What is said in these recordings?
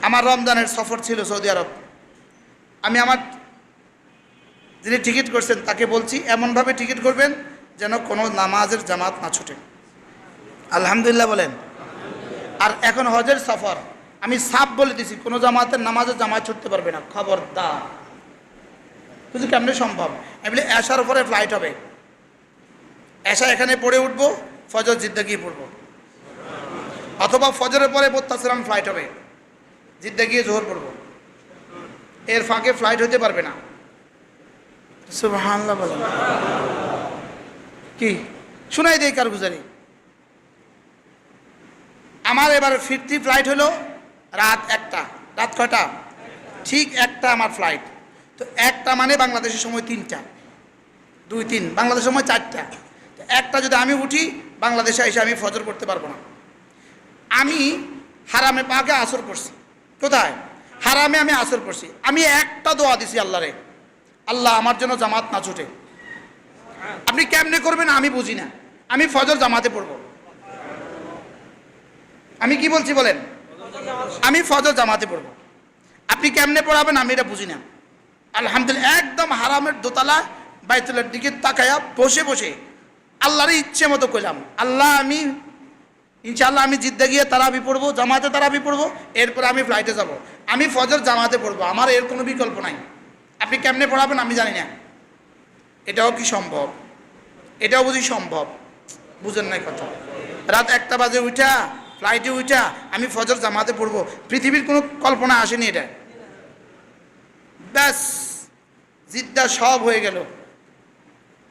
আমার রমজানের সফর ছিল সৌদি আরব। আমি আমার যিনি টিকিট করছেন তাকে বলছি এমনভাবে টিকিট করবেন যেন কোনো নামাজের জামাত না ছুটে। আলহামদুলিল্লাহ বলেন। আর এখন হজের সফর, আমি সাফ বলে দিছি কোনো জামাতের নামাজের জামাত ছুটতে পারবে না, খবরদার। বুঝলি কেমনি সম্ভব? আমি বলি এশার পরে ফ্লাইট হবে, এশা এখানে পড়ে উঠবো, ফজর জিদ্দা গিয়ে পড়বো, অথবা ফজরের পরে মুত্তাসিরান ফ্লাইট হবে, জিদ্দা গিয়ে জোহর পড়বো, এর ফাঁকে ফ্লাইট হতে পারবে না। সুবহানাল্লাহ বলেন। কি শুনাই দেই কারগুজারি। আমার এবার ফিরতি ফ্লাইট হলো রাত 1টা। রাত কয়টা? ঠিক 1টা আমার ফ্লাইট। তো 1টা মানে বাংলাদেশের সময় 3টা, 2-3, বাংলাদেশের সময় 4টা। তো 1টা যদি আমি উঠি, বাংলাদেশে এসে আমি ফজর করতে পারবো না। আমি হারামে পাকে আসর করছি। কোথায়? হারামে আমি আসর করছি। আমি একটা দোয়া দিছি আল্লাহরে, আল্লাহ আমার জন্য জামাত না ছুটে। আপনি কেমনে করবেন আমি বুঝি না, আমি ফজর জামাতে পড়ব। আমি কি বলছি বলেন? আমি ফজর জামাতে পড়ব। আপনি কেমনে পড়াবেন আমি এটা বুঝি না। আলহামদুলিল্লাহ একদম হারামের দোতলা বাইতুলের দিকে তাকায়া বসে বসে আল্লাহর ইচ্ছে মতো কইলাম, আল্লাহ আমি ইনশাআল্লাহ আমি জিদ্দা গিয়ে তারাবি পড়বো, জামাতে তারাবি পড়বো, এরপরে আমি ফ্লাইটে যাব, আমি ফজর জামাতে পড়বো, আমার এর কোনো বিকল্প নাই। আপনি কেমনে পড়াবেন আমি জানি না। এটাও কি সম্ভব? এটাও বুঝি সম্ভব? বুঝেন নাই কথা। রাত 1টা বাজে উঠা ফ্লাইটে উঠা আমি ফজর জামাতে পড়বো, পৃথিবীর কোনো কল্পনা আসেনি এটা। ব্যাস জিদ্দা সব হয়ে গেল।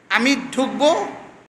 আমি ঢুকবো,